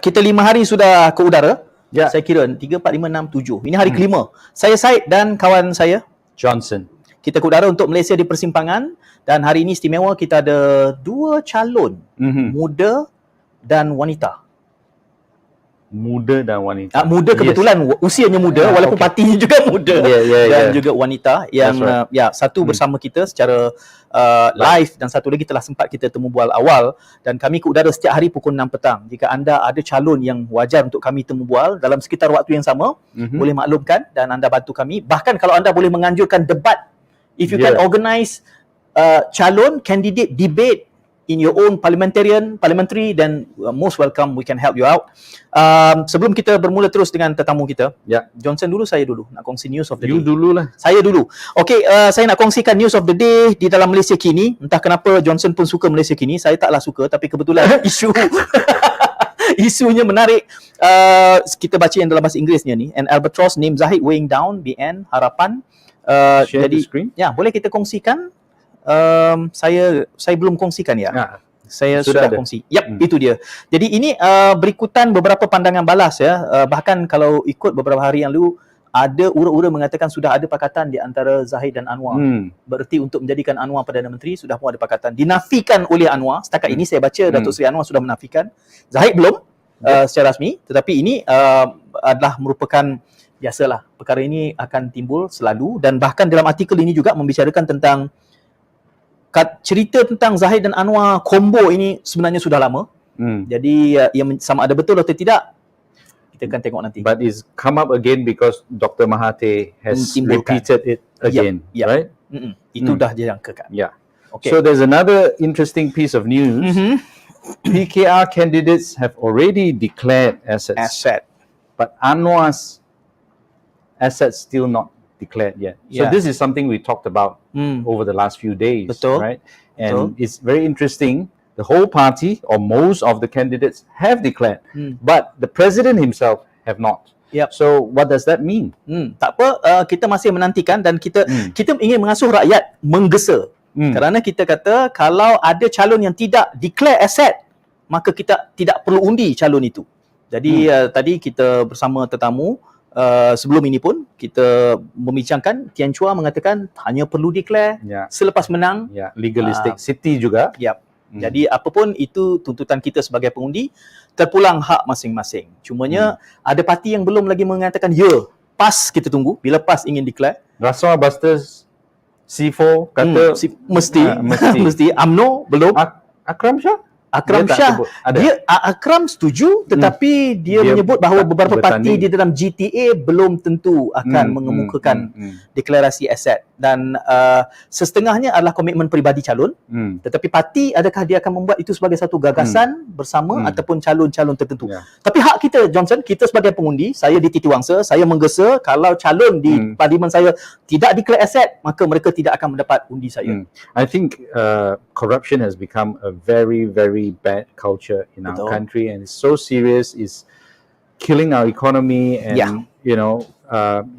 kita 5 hari sudah ke udara. Saya kira 3, 4, 5, 6, 7. Ini hari kelima. Saya Syed dan kawan saya Johnson. Kita ke udara untuk Malaysia di Persimpangan, dan hari ini istimewa, kita ada 2 calon, muda dan wanita. Muda dan wanita. Muda kebetulan usianya muda, walaupun partinya juga muda, dan juga wanita yang satu bersama kita secara live, dan satu lagi telah sempat kita temu bual awal, dan kami ke udara setiap hari pukul 6 petang. Jika anda ada calon yang wajar untuk kami temu bual dalam sekitar waktu yang sama, boleh maklumkan dan anda bantu kami. Bahkan kalau anda boleh menganjurkan debat, if you can organize calon candidate debate in your own parliamentary, then most welcome, we can help you out. Sebelum kita bermula terus dengan tetamu kita, Johnson dulu, saya dulu nak kongsi news of the day. You dululah. Saya dulu. Okey, saya nak kongsikan news of the day di dalam Malaysia kini. Entah kenapa Johnson pun suka Malaysia kini, saya taklah suka, tapi kebetulan isunya menarik. Kita baca yang dalam bahasa Inggerisnya ni. An albatross named Zahid weighing down BN harapan. Share the screen. Ya, boleh kita kongsikan? Saya belum kongsikan ya. Saya sudah kongsi. Itu dia. Jadi ini berikutan beberapa pandangan balas ya. Bahkan kalau ikut beberapa hari yang lalu, ada ura-ura mengatakan sudah ada pakatan di antara Zahid dan Anwar. Bererti untuk menjadikan Anwar Perdana Menteri, sudah pun ada pakatan. Dinafikan oleh Anwar. Setakat ini saya baca Datuk Seri Anwar sudah menafikan. Zahid belum secara rasmi. Tetapi ini adalah merupakan, biasalah, perkara ini akan timbul selalu. Dan bahkan dalam artikel ini juga membicarakan tentang cerita tentang Zahid dan Anwar combo ini sebenarnya sudah lama. Jadi yang sama ada betul atau tidak, kita akan tengok nanti. But it's come up again because Dr. Mahathir has repeated it again, right? Itu dah dijangkakan. Okay. So there's another interesting piece of news. PKR candidates have already declared assets. But Anwar's assets still not declared yet. So this is something we talked about over the last few days, right? And it's very interesting. The whole party or most of the candidates have declared, but the president himself have not. So what does that mean? Tak apa, kita masih menantikan, dan kita ingin mengasuh rakyat menggesa. Kerana kita kata kalau ada calon yang tidak declare asset, maka kita tidak perlu undi calon itu. Jadi tadi kita bersama tetamu, sebelum ini pun kita membincangkan, Tian Chua mengatakan hanya perlu declare selepas menang. Legalistic city juga. Jadi apapun itu tuntutan kita sebagai pengundi, terpulang hak masing-masing. Cumanya ada parti yang belum lagi mengatakan PAS kita tunggu. Bila PAS ingin declare, Rasuah Busters C4 kata mesti. UMNO belum. Akram Shah Akram setuju, tetapi dia menyebut bahawa beberapa parti di dalam GTA belum tentu akan mengemukakan deklarasi aset, dan setengahnya adalah komitmen peribadi calon, tetapi parti adakah dia akan membuat itu sebagai satu gagasan bersama ataupun calon-calon tertentu. Tapi hak kita, Johnson, kita sebagai pengundi, saya di Titiwangsa, saya menggesa kalau calon di parlimen saya tidak declare aset, maka mereka tidak akan mendapat undi saya. I think corruption has become a very, very bad culture in our country, and it's so serious. It's killing our economy, and you know,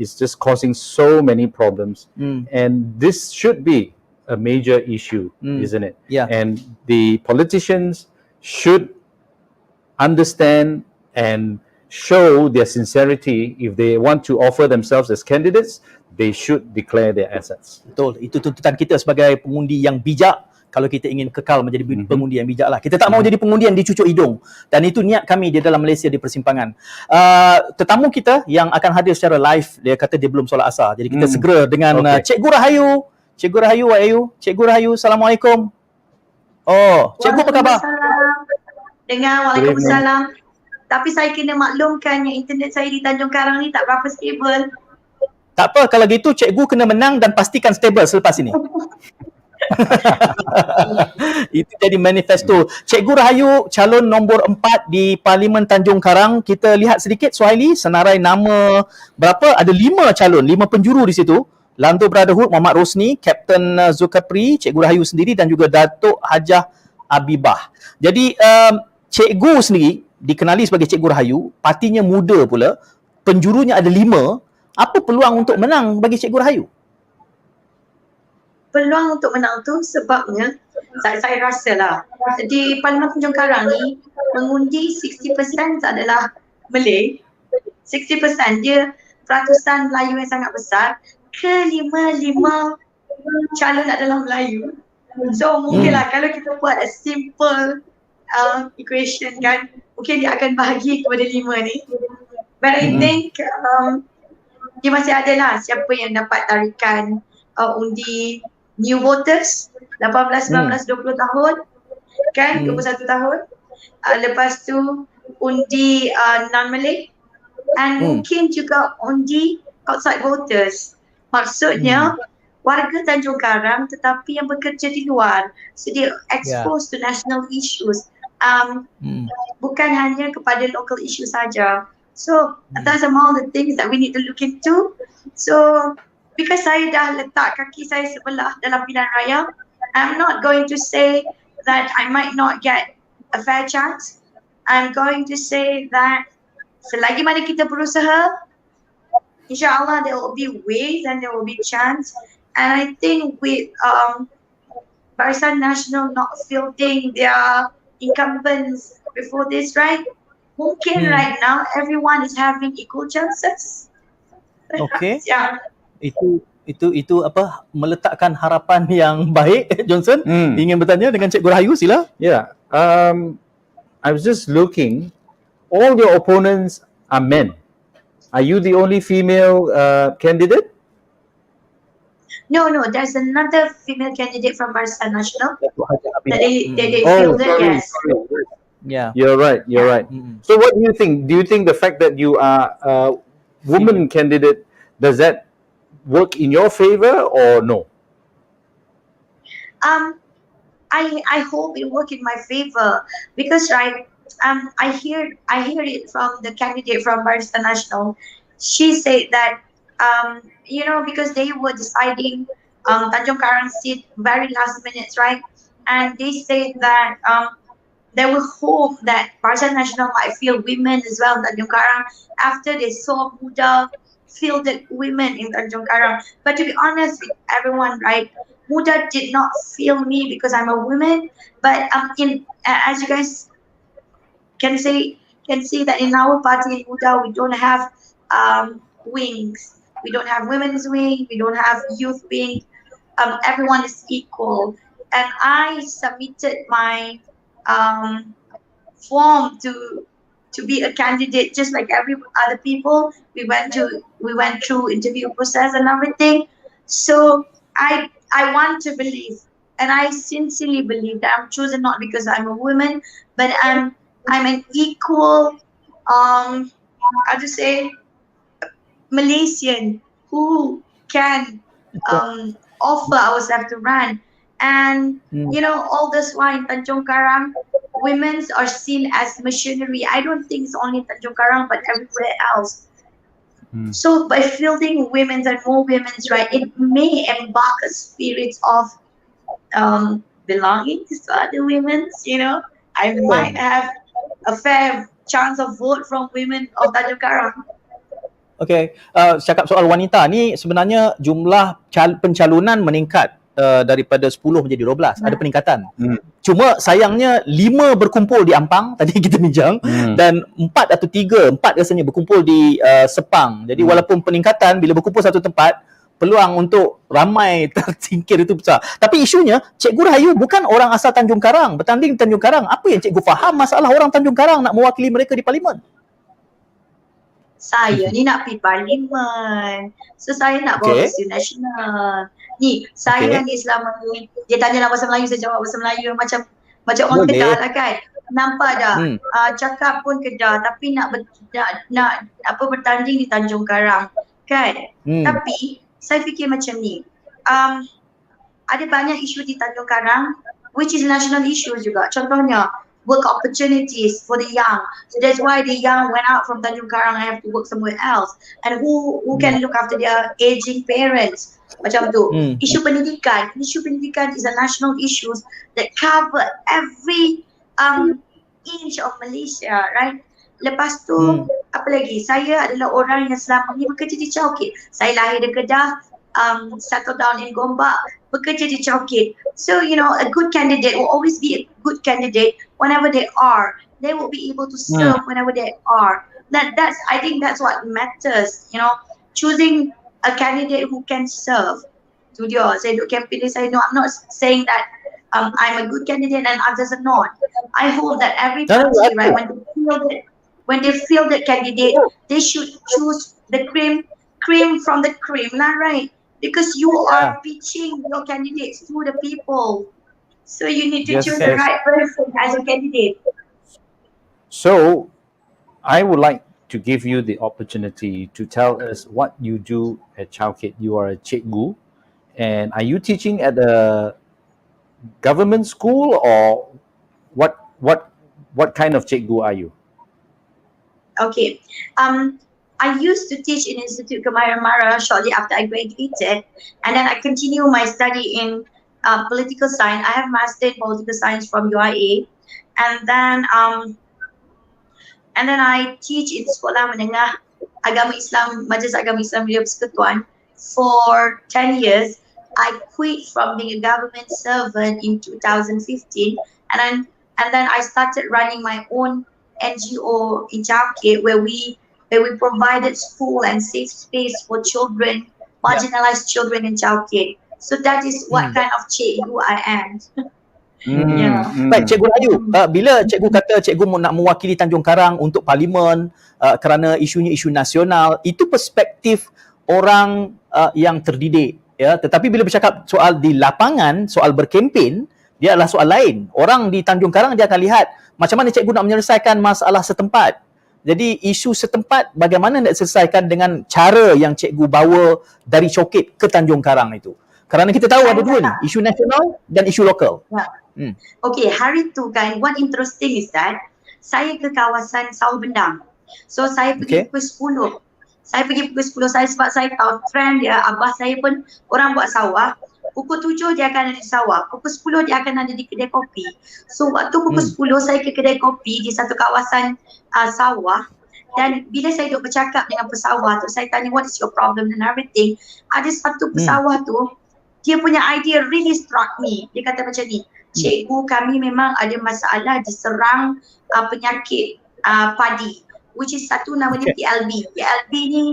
it's just causing so many problems. And this should be a major issue, isn't it? And the politicians should understand and show their sincerity. If they want to offer themselves as candidates, they should declare their assets. Betul, itu tuntutan kita sebagai pengundi yang bijak. Kalau kita ingin kekal menjadi pengundi yang bijak lah. Kita tak mau jadi pengundi yang dicucuk hidung. Dan itu niat kami di dalam Malaysia di Persimpangan. Tetamu kita yang akan hadir secara live, dia kata dia belum solat asar. Jadi kita segera dengan Cikgu Rahayu. Cikgu Rahayu, what are you? Cikgu Rahayu, Assalamualaikum. Cikgu apa khabar? Dengan Waalaikumsalam. Tapi saya kena maklumkan yang internet saya di Tanjung Karang ni tak berapa stable. Tak apa, kalau gitu cikgu kena menang dan pastikan stable selepas ini. Itu jadi manifesto. Cikgu Rahayu calon nombor 4 di Parlimen Tanjung Karang. Kita lihat sedikit Suhaili, senarai nama berapa? Ada 5 calon, 5 penjuru di situ. Lanto Brotherhood Muhammad Rosni, Kapten Zulkifli, Cikgu Rahayu sendiri, dan juga Datuk Hajah Abibah. Jadi cikgu sendiri dikenali sebagai Cikgu Rahayu, partinya muda pula, penjurunya ada 5. Apa peluang untuk menang bagi Cikgu Rahayu? Peluang untuk menang tu sebabnya saya rasa lah. Di Parlimen Tanjung Karang ni, mengundi 60% adalah Malay, 60% dia peratusan Melayu yang sangat besar, kelima-lima calon adalah Melayu. So mungkinlah kalau kita buat a simple equation kan, mungkin dia akan bahagi kepada 5 ni. But I think dia masih ada lah siapa yang dapat tarikan undi new voters 18, 19, 20 tahun kan, 21 tahun. Lepas tu undi non-Malay and mungkin juga undi outside voters. Maksudnya warga Tanjung Karang tetapi yang bekerja di luar. So dia exposed to national issues. Bukan hanya kepada local issue saja. So that's among the things that we need to look into. So because saya dah letak kaki saya sebelah dalam pilihan raya, I'm not going to say that I might not get a fair chance. I'm going to say that selagi mana kita berusaha, insyaAllah there will be ways and there will be chance. And I think with Barisan Nasional not fielding their incumbents before this, right? Mungkin right now everyone is having equal chances. Okay. Itu apa, meletakkan harapan yang baik. Johnson ingin bertanya dengan Cikgu Rahayu, sila. Yeah. I was just looking. All your opponents are men. Are you the only female candidate? No, there's another female candidate from Barisan Nasional that they fielded, yes. Yeah. You're right. So what do you think? Do you think the fact that you are a woman candidate, does that work in your favor or no? I hope it work in my favor because I hear it from the candidate from Barisan Nasional. She said that because they were deciding Tanjung Karang seat very last minutes, right? And they said that they will hope that Barisan Nasional might field women as well in Tanjung Karang after they saw Muda fielded women in Tanjung Karang. But to be honest with everyone, right, Muda did not field me because I'm a woman. But as you guys can see that in our party in Muda, we don't have wings. We don't have women's wing. We don't have youth wing. Everyone is equal. And I submitted my form to be a candidate just like every other people. We went through interview process and everything. So I want to believe, and I sincerely believe that I'm chosen not because I'm a woman, but I'm an equal how to say Malaysian who can offer ourselves to run. And all this while in Tanjung Karang, women are seen as missionary. I don't think it's only in Tanjung Karang but everywhere else. So by fielding women and more women's, right, it may embark a spirit of belonging to other women. I might have a fair chance of vote from women of Tanjung Karang. Okay, cakap soal wanita ni, sebenarnya jumlah pencalonan meningkat daripada 10 menjadi 12. Ada peningkatan. Cuma sayangnya 5 berkumpul di Ampang, tadi kita bincang, dan 4 atau 3 rasanya berkumpul di Sepang. Jadi walaupun peningkatan, bila berkumpul satu tempat, peluang untuk ramai tersingkir itu besar. Tapi isunya, Cikgu Rahayu bukan orang asal Tanjung Karang, bertanding di Tanjung Karang. Apa yang Cikgu faham masalah orang Tanjung Karang nak mewakili mereka di parlimen? Saya ni nak pergi parlimen. So saya nak bawa isu nasional. Ni, saya ni selama ni, dia tanya lah bahasa Melayu, saya jawab bahasa Melayu macam orang Kedah lah kan. Nampak dah, cakap pun Kedah tapi nak bertanding di Tanjung Karang kan. Tapi saya fikir macam ni, ada banyak isu di Tanjung Karang which is national issues juga. Contohnya work opportunities for the young. So that's why the young went out from Tanjung Karang and have to work somewhere else. And who can look after their aging parents? Macam tu. Isu pendidikan is a national issue that cover every inch of Malaysia, right? Lepas tu, apa lagi? Saya adalah orang yang selama ni bekerja di Chowkit. Saya lahir di Kedah, settle down in Gombak, bekerja di Chowkit. So, you know, a good candidate will always be a good candidate whenever they are. They will be able to serve whenever they are. That's I think that's what matters, you know, choosing a candidate who can serve. Tu dia, saya duk campaign saya, no, I'm not saying that I'm a good candidate and others are not. I hope that every party, right, when they feel that candidate, they should choose the cream from the cream, lah, right? Because you are pitching your candidates to the people. So you need to choose the right person as a candidate. So I would like to give you the opportunity to tell us what you do at Chowkit. You are a cikgu, and are you teaching at a government school, or what kind of cikgu are you? Okay, I used to teach in Institute Kemahiran Mara shortly after I graduated, and then I continue my study in political science. I have master in political science from UIA, and then I teach in Sekolah Menengah Agama Islam, Majlis Agama Islam Muda Persekutuan for 10 years. I quit from being a government servant in 2015, and then I started running my own NGO in Chowkit where we provided school and safe space for children, marginalized children in Chowkit. So that is what kind of cikgu I am. Baik, Cikgu Rahayu, bila cikgu kata cikgu nak mewakili Tanjung Karang untuk parlimen kerana isunya isu nasional, itu perspektif orang yang terdidik, ya. Tetapi bila bercakap soal di lapangan, soal berkempen, dia adalah soal lain. Orang di Tanjung Karang dia akan lihat macam mana cikgu nak menyelesaikan masalah setempat. Jadi isu setempat bagaimana nak selesaikan dengan cara yang cikgu bawa dari Chowkit ke Tanjung Karang itu. Kerana kita tahu ada dua ni, isu nasional dan isu lokal. Okay, hari tu kan, what interesting is that saya ke kawasan Sawah Bendang. So saya pergi pukul 10. Saya pergi pukul 10 sebab saya tahu trend dia, abah saya pun orang buat sawah. Pukul 7 dia akan ada di sawah, pukul 10 dia akan ada di kedai kopi. So waktu pukul 10 saya ke kedai kopi di satu kawasan sawah, dan bila saya duduk bercakap dengan pesawah tu, saya tanya what is your problem and everything. Ada satu pesawah tu, dia punya idea really struck me. Dia kata macam ni, cikgu, kami memang ada masalah diserang penyakit padi, which is satu namanya PLB. PLB ni,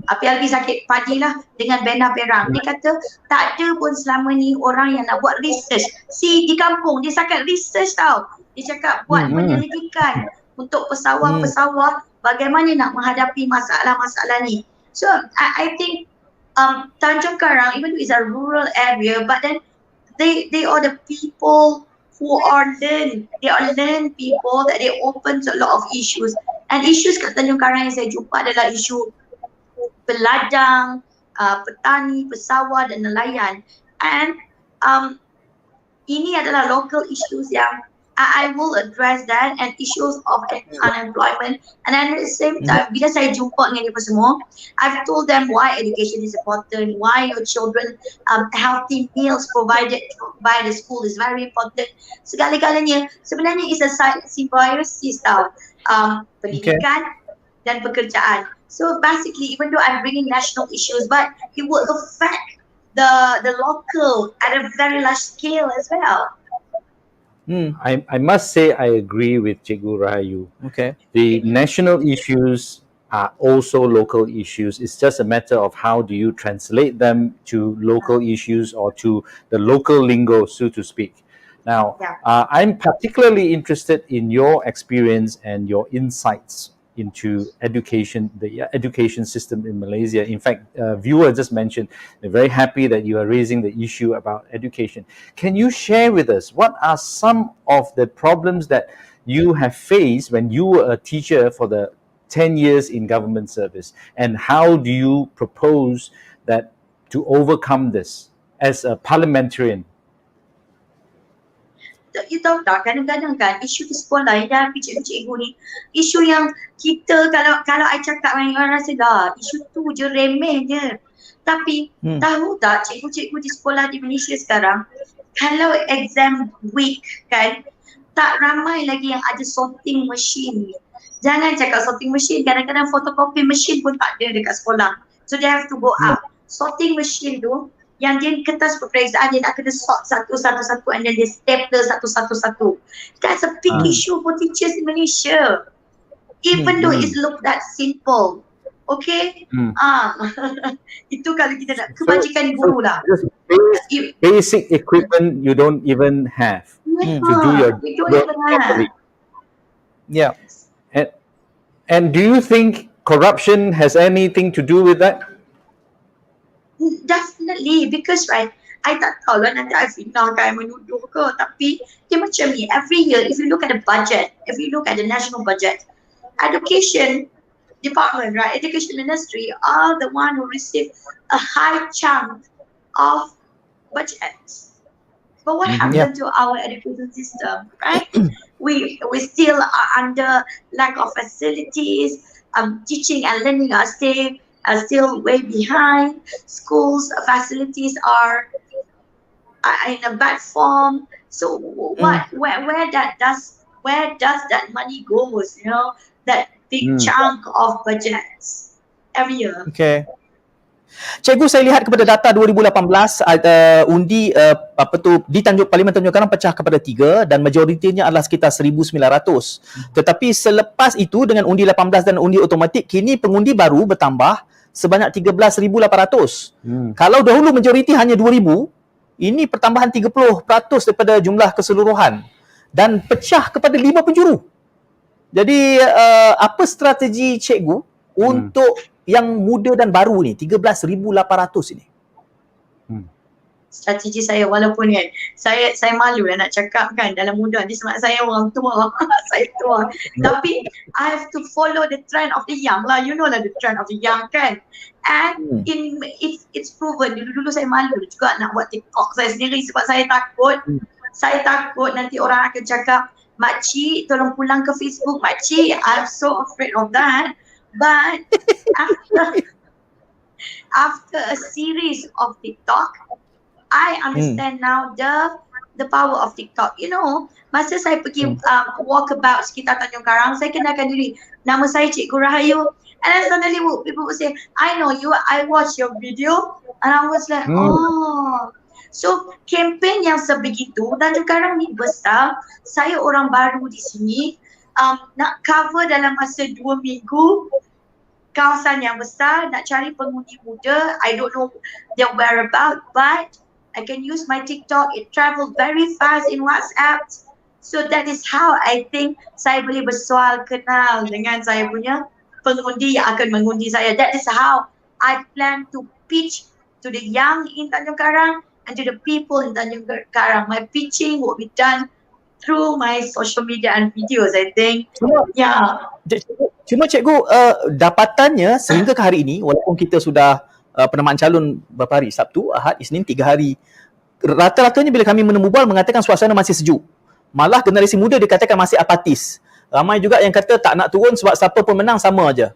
PLB sakit padi lah dengan bena berang. Dia kata tak ada pun selama ni orang yang nak buat research. Di kampung dia cakap research tau. Dia cakap buat penyelidikan untuk pesawah-pesawah bagaimana nak menghadapi masalah-masalah ni. So I think Tanjung Karang, even though it's a rural area, but then they are the people who are learn. They are learn people that they open to a lot of issues. And issues kat Tanjung Karang yang saya jumpa adalah isu peladang, petani, pesawah dan nelayan. And ini adalah local issues yang I will address that, and issues of unemployment. And then at the same time, bila saya jumpa dengan mereka semua, I've told them why education is important, why your children healthy meals provided by the school is very important. Segala-galanya sebenarnya is a symbiosis tau, pendidikan dan pekerjaan. So basically, even though I'm bringing national issues, but it will affect the local at a very large scale as well. I must say I agree with Cikgu Rahayu. The national issues are also local issues. It's just a matter of how do you translate them to local issues or to the local lingo, so to speak. Now, I'm particularly interested in your experience and your insights into education, the education system in Malaysia. In fact, viewer just mentioned they're very happy that you are raising the issue about education. Can you share with us what are some of the problems that you have faced when you were a teacher for the 10 years in government service, and how do you propose that to overcome this as a parliamentarian? You tahu tak, kadang-kadang kan isu di sekolah yang dah cikgu ni, isu yang kita kalau I cakap dengan orang rasa dah isu tu je, remeh je. Tapi tahu tak, cikgu-cikgu di sekolah di Malaysia sekarang, kalau exam week kan, tak ramai lagi yang ada sorting machine. Jangan cakap sorting machine, kadang-kadang photocopy machine pun tak ada dekat sekolah. So they have to go up. Sorting machine tu yang dia kertas peperiksaan dia nak kena sort satu-satu and then dia stapler satu-satu. That's a big issue for teachers in Malaysia. Even though it's look that simple. Okay? Itu kalau kita nak kebajikan guru lah. Basic equipment you don't even have to do your work properly. Yeah. And do you think corruption has anything to do with that? Definitely, because right, I tak tahu lah nanti I fitnah kan menuduh ke, tapi dia macam ni, every year if you look at the budget, if you look at the national budget, education department, right, education ministry are the one who receive a high chunk of budgets. But what happened to our education system, right? We still are under lack of facilities. Teaching and learning are still way behind. Schools facilities are in a bad form. So where does that money goes? You know, that big chunk of budgets every year. Okay. Cikgu, saya lihat kepada data 2018 undi di Parlimen Tanjung Karang pecah kepada 3 dan majoritinya adalah sekitar 1,900. Tetapi selepas itu dengan undi 18 dan undi automatik, kini pengundi baru bertambah sebanyak 13,800. Kalau dahulu majoriti hanya 2,000, ini pertambahan 30% daripada jumlah keseluruhan dan pecah kepada 5 penjuru. Jadi apa strategi cikgu untuk yang muda dan baru ni, 13,800 ini? Strategi saya, walaupun kan saya malu lah nak cakap kan dalam muda ni sebab saya orang tua. Saya tua. Tapi I have to follow the trend of the young lah. You know lah the trend of the young kan. And it's proven. Dulu saya malu juga nak buat TikTok saya sendiri sebab saya takut nanti orang akan cakap, "Makcik tolong pulang ke Facebook, Makcik." I'm so afraid of that. But after a series of TikTok, I understand now the power of TikTok. You know, masa saya pergi walkabout sekitar Tanjung Karang, saya kenalkan diri. Nama saya Cikgu Rahayu. And then suddenly people would say, "I know you, I watch your video." And I was like, oh. So, kempen yang sebegitu, Tanjung Karang ni besar. Saya orang baru di sini. Nak cover dalam masa 2 minggu kawasan yang besar, nak cari pengundi muda. I don't know their whereabouts, but I can use my TikTok. It travel very fast in WhatsApp. So that is how I think saya boleh bersoal kenal dengan saya punya pengundi yang akan mengundi saya. That is how I plan to pitch to the young in Tanjung Karang and to the people in Tanjung Karang. My pitching will be done through my social media and videos, I think. Cuma cikgu, dapatannya sehingga ke hari ini, walaupun kita sudah penamaan calon berapa hari? Sabtu, Ahad, Isnin, 3 hari. Rata-ratanya bila kami menemubal mengatakan suasana masih sejuk. Malah generasi muda dikatakan masih apatis. Ramai juga yang kata tak nak turun sebab siapa pun menang sama aja.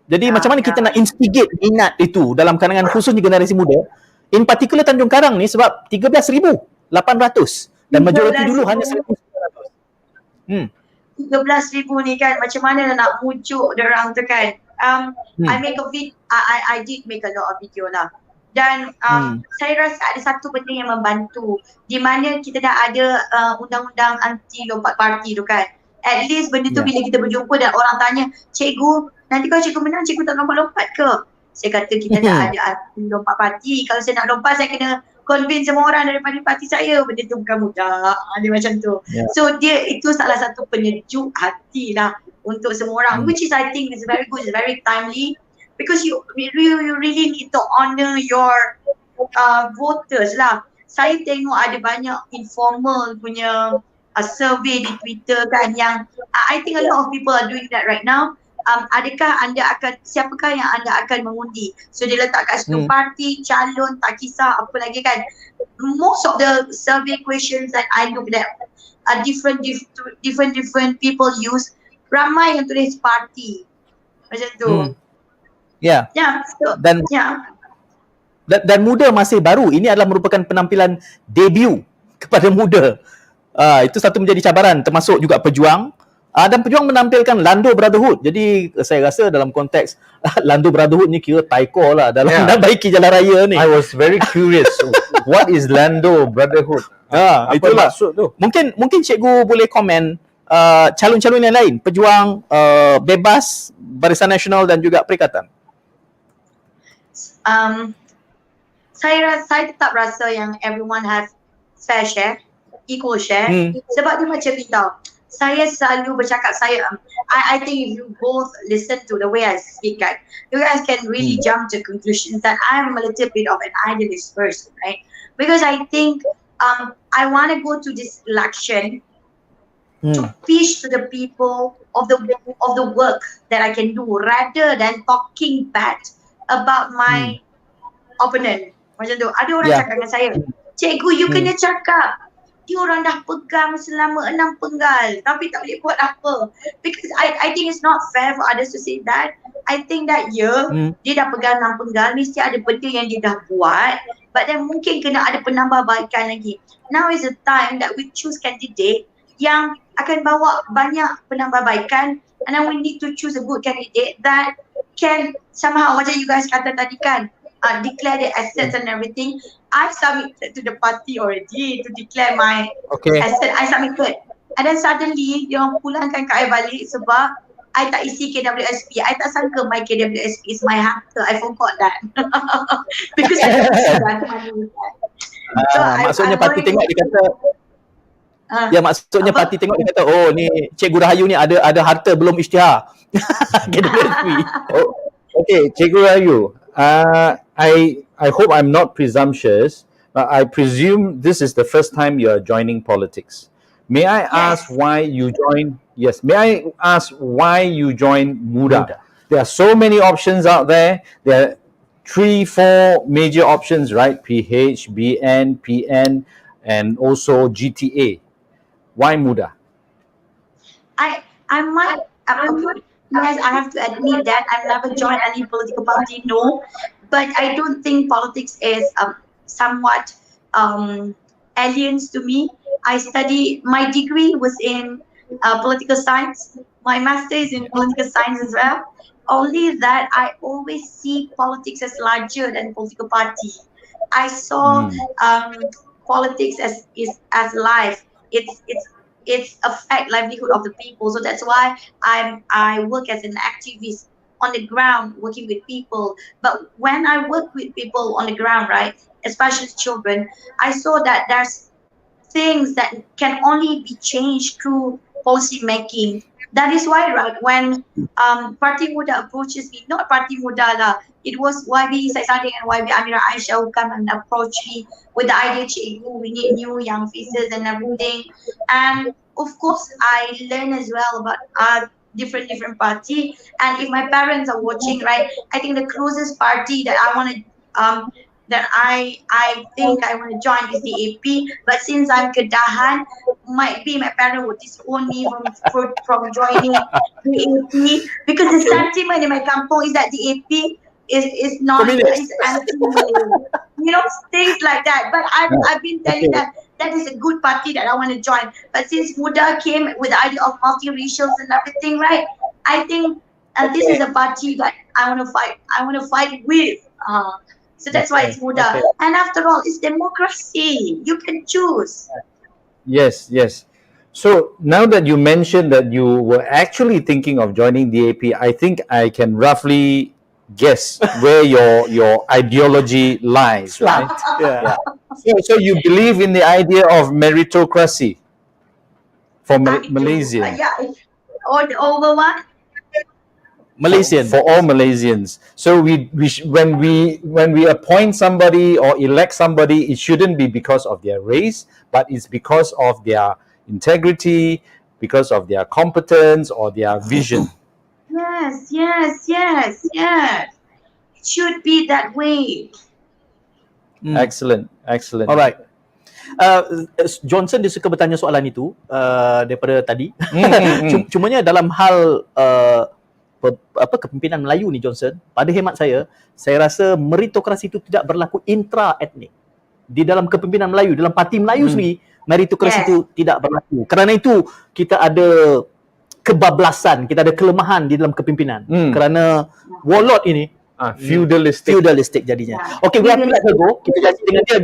Jadi macam mana kita nak instigate minat itu dalam kalangan khususnya generasi muda? In particular Tanjung Karang ni sebab 13,800 dan majoriti dulu hanya 1,900. 13,000 ni kan, macam mana nak mujuk diorang tu kan. I did make a lot of video lah. Dan saya rasa ada satu benda yang membantu, di mana kita dah ada undang-undang anti lompat parti tu kan. At least benda tu bila kita berjumpa dan orang tanya, "Cikgu, nanti kalau cikgu menang, cikgu tak lompat-lompat ke?" Saya kata kita dah ada anti lompat parti. Kalau saya nak lompat, saya kena convince semua orang daripada parti saya. Benda tu bukan mudah. Dia macam tu. So itu salah satu penyejuk hati lah untuk semua orang. Which is I think is very good, is very timely. Because you really need to honor your voters lah. Saya tengok ada banyak informal punya survey di Twitter kan yang I think a lot of people are doing that right now. Siapakah yang anda akan mengundi? So dia letak kat situ parti, calon, tak kisah apa lagi kan. Most of the survey questions that I look at different people use, ramai yang tulis parti. Macam tu. Dan muda masih baru. Ini adalah merupakan penampilan debut kepada muda. Itu satu menjadi cabaran, termasuk juga Pejuang. Dan Pejuang menampilkan Lando Brotherhood. Jadi saya rasa dalam konteks Lando Brotherhood ni kira taiko lah dalam baiki jalan raya ni. I was very curious. What is Lando Brotherhood? Apa itulah maksud tu? Mungkin cikgu boleh komen calon-calon yang lain, Pejuang, Bebas, Barisan Nasional dan juga Perikatan. Saya tetap rasa yang everyone has fair share, equal share. Sebab dia macam kita. Saya selalu bercakap, I think if you both listen to the way I speak, kan, you guys can really jump to conclusions that I'm a little bit of an idealist person, right? Because I think I want to go to this election to pitch to the people of the work that I can do rather than talking bad about my opponent. Macam tu. Ada orang cakap dengan saya, cikgu, you kena cakap, dia orang dah pegang selama 6 penggal tapi tak boleh buat apa. Because I think it's not fair for others to say that. I think that dia dah pegang 6 penggal, mesti ada benda yang dia dah buat, but then mungkin kena ada penambahbaikan lagi. Now is the time that we choose candidate yang akan bawa banyak penambahbaikan, and then we need to choose a good candidate that can somehow, macam you guys kata tadi kan, declare the assets and everything. I submitted to the party already to declare my asset. I submitted. And then suddenly, dia orang pulangkan kat I balik sebab I tak isi KWSP. I tak sangka my KWSP is my harta. I forgot that. Because I don't money. So maksudnya parti tengok dia kata, maksudnya parti tengok dia kata, oh ni Cikgu Rahayu ni ada harta belum isytihar. KWSP. Okay, Cikgu Rahayu. I hope I'm not presumptuous, but I presume this is the first time you are joining politics. May I ask why you joined? Yes. May I ask why you joined Muda? There are so many options out there. There are 3-4 major options, right? PH, BN, PN, and also GTA. Why Muda? I might. Yes, I have to admit that I've never joined any political party, no. But I don't think politics is somewhat alien to me. My degree was in political science. My master is in political science as well. Only that I always see politics as larger than political party. I saw politics as life. It's affect livelihood of the people. So that's why I work as an activist on the ground, working with people. But when I work with people on the ground, right, especially children, I saw that there's things that can only be changed through policy making. That is why, right, when Parti Muda approaches me, not Parti Muda lah, it was YB Saisading and YB Amira Aisyah who come and approach me with the idea, cikgu, we need new young faces and everything. And of course, I learn as well about different party. And if my parents are watching, right, I think the closest party that I want to that I think I want to join is the AP. But since I'm Kedahan, might be my parents would disown me from joining the AP, because the sentiment in my kampung is that the AP is not, is anti-Malay. You know, things like that. But I've been telling that is a good party that I want to join. But since Muda came with the idea of multiracials and everything, right, I think this is a party that I want to fight. I want to fight with. So that's why it's Muda. And after all, it's democracy. You can choose. Yes. So now that you mentioned that you were actually thinking of joining the AP, I think I can roughly guess where your ideology lies, right? Yeah. So you believe in the idea of meritocracy for Malaysia? Yeah. Over what? Malaysian. For all Malaysians. So when we appoint somebody or elect somebody, it shouldn't be because of their race, but it's because of their integrity, because of their competence or their vision. Yes. It should be that way. Excellent. Alright. Johnson dia suka bertanya soalan itu daripada tadi. Cumanya dalam hal kepimpinan Melayu ni, Johnson, pada hemat saya rasa meritokrasi itu tidak berlaku intra-etnik. Di dalam kepimpinan Melayu, dalam parti Melayu sendiri, meritokrasi itu tidak berlaku. Kerana itu kita ada kebablasan, kita ada kelemahan di dalam kepimpinan kerana warlord ini feudalistic jadinya. Okay, we have to let her go. Kita janji dengan dia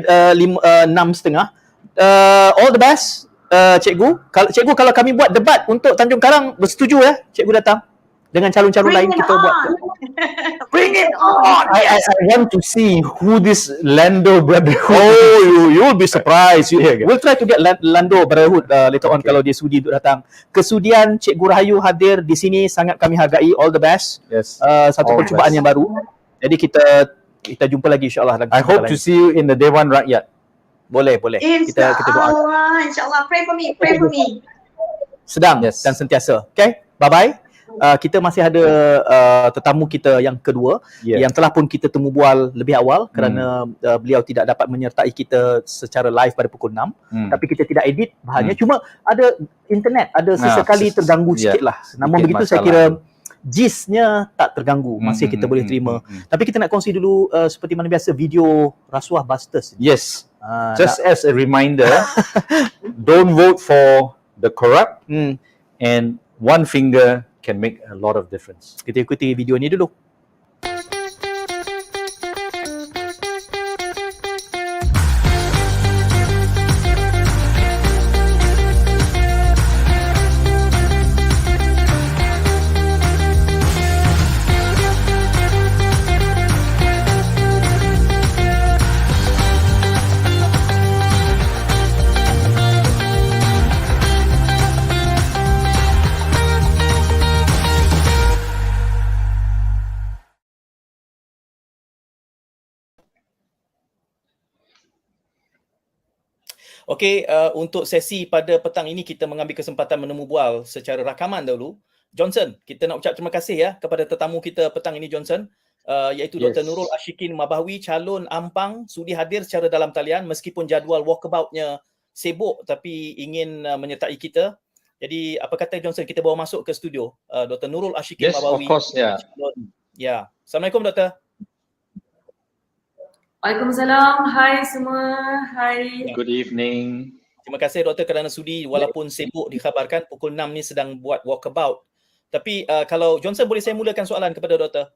6.30. All the best, cikgu. Kalau kami buat debat untuk Tanjung Karang, bersetuju ya cikgu datang dengan calon-calon lain kita buat. Bring it on! I want to see who this Lando Brotherhood. Oh, you'll be surprised. We'll try to get Lando Brotherhood later on kalau dia sudi untuk datang. Kesudian Cikgu Rahayu hadir di sini sangat kami hargai. All the best. Yes. Satu percubaan yang baru. Jadi kita jumpa lagi insya-Allah. I hope to see you in the Dewan Rakyat. Boleh. Kita doa. InsyaAllah. Pray for me. Sedang dan sentiasa. Okay? Bye-bye. Kita masih ada tetamu kita yang kedua yang telah pun kita temu bual lebih awal kerana beliau tidak dapat menyertai kita secara live pada pukul 6 tapi kita tidak edit bahannya, cuma ada internet ada sesekali terganggu sikit lah. Namun begitu masalah. Saya kira gist-nya tak terganggu, masih kita boleh terima. Tapi kita nak kongsi dulu seperti mana biasa video rasuah Busters. Yes. Just as a reminder, don't vote for the corrupt and one finger can make a lot of difference. Kita ikuti video ni dulu. Okey, untuk sesi pada petang ini kita mengambil kesempatan menemu bual secara rakaman dahulu. Johnson, kita nak ucap terima kasih ya kepada tetamu kita petang ini Johnson, iaitu Dr. Nurul, Asyikin, Mahbawi, Calon, Ampang sudi hadir secara dalam talian meskipun jadual walkaboutnya sibuk tapi ingin menyertai kita. Jadi apa kata Johnson, kita bawa masuk ke studio Dr. Nurul, Asyikin, Mahbawi. Yes, of course, Calon. Ya. Assalamualaikum Doktor. Waalaikumsalam. Hai semua. Hai. Good evening. Terima kasih Doktor kerana sudi walaupun sibuk dikhabarkan pukul 6 ni sedang buat walkabout. Tapi kalau Johnson boleh saya mulakan soalan kepada Doktor.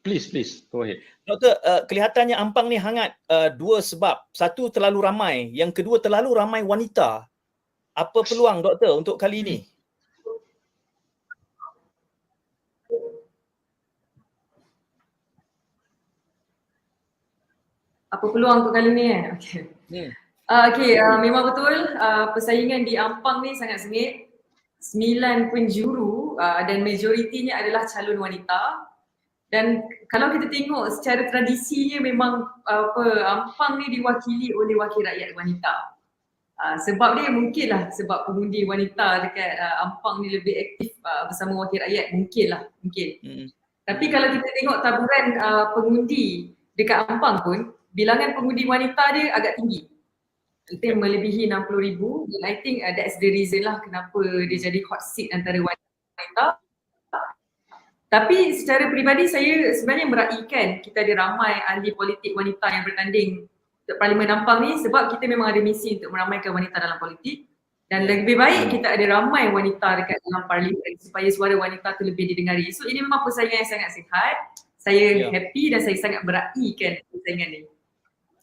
Please. Go ahead. Doktor, kelihatannya Ampang ni hangat dua sebab. Satu, terlalu ramai. Yang kedua, terlalu ramai wanita. Apa peluang Doktor untuk kali ini? Apa peluang untuk kali ni Okay. Memang betul persaingan di Ampang ni sangat sengit. 9 penjuru dan majoritinya adalah calon wanita. Dan kalau kita tengok secara tradisinya memang Ampang ni diwakili oleh wakil rakyat wanita. Sebab dia mungkinlah sebab pengundi wanita dekat Ampang ni lebih aktif bersama wakil rakyat, mungkin. Tapi kalau kita tengok taburan pengundi dekat Ampang pun, bilangan pengundi wanita dia agak tinggi. Itu melebihi 60,000 dan I think that's the reason lah kenapa dia jadi hot seat antara wanita. Tapi secara peribadi saya sebenarnya meraihkan kita ada ramai ahli politik wanita yang bertanding untuk Parlimen Ampang ni sebab kita memang ada misi untuk meramaikan wanita dalam politik dan lebih baik kita ada ramai wanita dekat dalam Parlimen supaya suara wanita tu lebih didengari. So ini memang persaingan yang sangat sihat. Saya happy dan saya sangat meraihkan persaingan ni.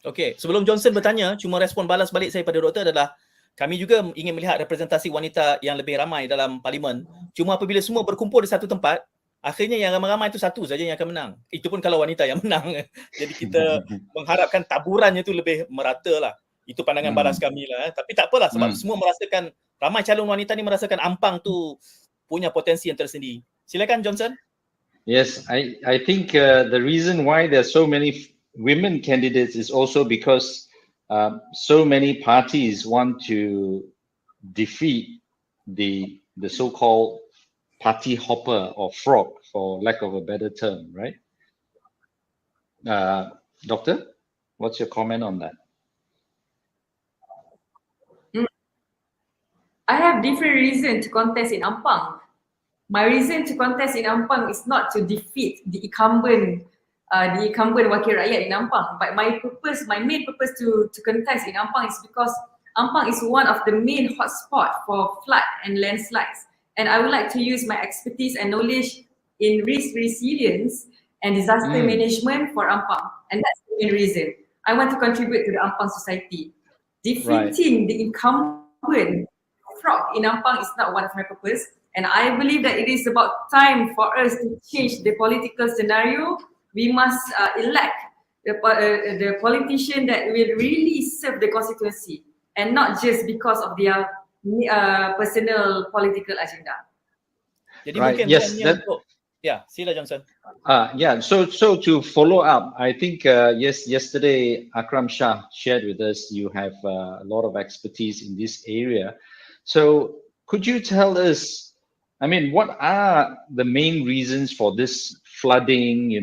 Okey, sebelum Johnson bertanya, cuma respon balas balik saya pada doktor adalah kami juga ingin melihat representasi wanita yang lebih ramai dalam parlimen. Cuma apabila semua berkumpul di satu tempat, akhirnya yang ramai-ramai itu satu saja yang akan menang. Itu pun kalau wanita yang menang. Jadi kita mengharapkan taburannya itu lebih merata lah. Itu pandangan balas kami lah. Tapi tak apalah sebab semua merasakan, ramai calon wanita ni merasakan Ampang tu punya potensi yang tersendiri. Silakan Johnson. Yes, I think the reason why there are so many women candidates is also because so many parties want to defeat the so-called party hopper or frog, for lack of a better term, right? Doctor, what's your comment on that? I have different reason to contest in Ampang. My reason to contest in Ampang is not to defeat the incumbent wakil rakyat in Ampang, but my main purpose to contest in Ampang is because Ampang is one of the main hotspot for flood and landslides. And I would like to use my expertise and knowledge in risk resilience and disaster management for Ampang. And that's the main reason. I want to contribute to the Ampang society. Defeating the incumbent frog in Ampang is not one of my purpose. And I believe that it is about time for us to change the political scenario. We must elect the politician that will really serve the constituency and not just because of their personal political agenda. Jadi mungkin sila Johnson. So to follow up, I think yesterday Akram Shah shared with us you have a lot of expertise in this area. So could you tell us, I mean, what are the main reasons for this flooding,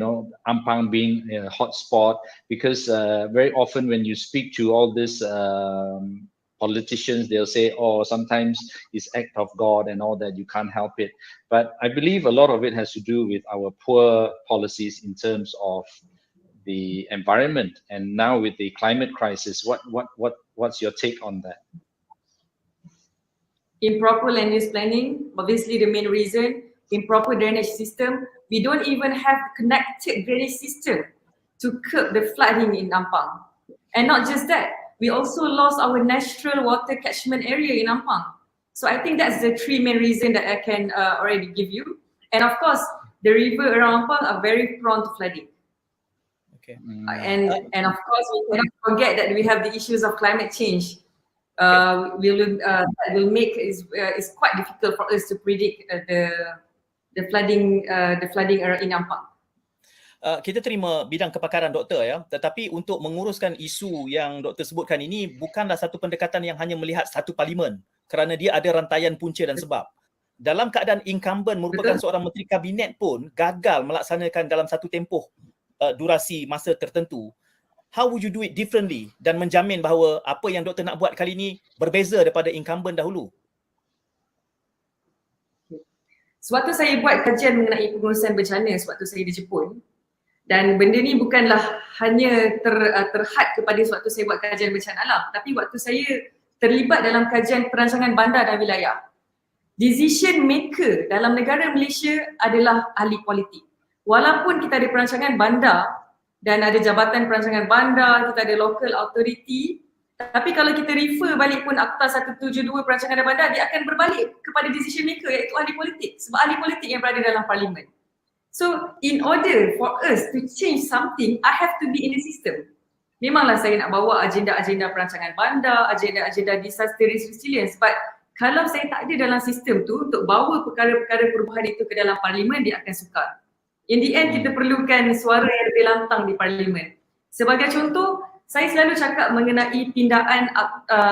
Ampang being a hotspot? Because very often when you speak to all these politicians, they'll say, oh, sometimes it's act of God and all that, you can't help it. But I believe a lot of it has to do with our poor policies in terms of the environment. And now with the climate crisis, what's your take on that? Improper land use planning, obviously the main reason. Improper drainage system. We don't even have connected drainage system to curb the flooding in Ampang. And not just that, we also lost our natural water catchment area in Ampang. So I think that's the three main reasons that I can already give you. And of course, the river around Ampang are very prone to flooding. Okay. And of course, we cannot forget that we have the issues of climate change. That will make it's quite difficult for us to predict the flooding in Ampang. Kita terima bidang kepakaran doktor ya, tetapi untuk menguruskan isu yang doktor sebutkan ini bukanlah satu pendekatan yang hanya melihat satu parlimen, kerana dia ada rantaian punca dan sebab. Dalam keadaan incumbent merupakan seorang menteri kabinet pun gagal melaksanakan dalam satu tempoh durasi masa tertentu. How would you do it differently dan menjamin bahawa apa yang doktor nak buat kali ini berbeza daripada incumbent dahulu? Sewaktu saya buat kajian mengenai pengurusan bencana sewaktu saya di Jepun, dan benda ni bukanlah hanya terhad kepada sewaktu saya buat kajian bencana alam, tapi waktu saya terlibat dalam kajian perancangan bandar dan wilayah. Decision maker dalam negara Malaysia adalah ahli politik. Walaupun kita ada perancangan bandar dan ada jabatan perancangan bandar, kita ada local authority, tapi kalau kita refer balik pun Akta 172 perancangan bandar, dia akan berbalik kepada decision maker iaitu ahli politik, sebab ahli politik yang berada dalam parlimen. So in order for us to change something, I have to be in the system. Memanglah saya nak bawa agenda-agenda perancangan bandar, agenda-agenda disaster risk resilience, but kalau saya tak ada dalam sistem tu untuk bawa perkara-perkara perubahan itu ke dalam parlimen, dia akan sukar. In the end, kita perlukan suara yang lebih lantang di parlimen. Sebagai contoh, saya selalu cakap mengenai pindaan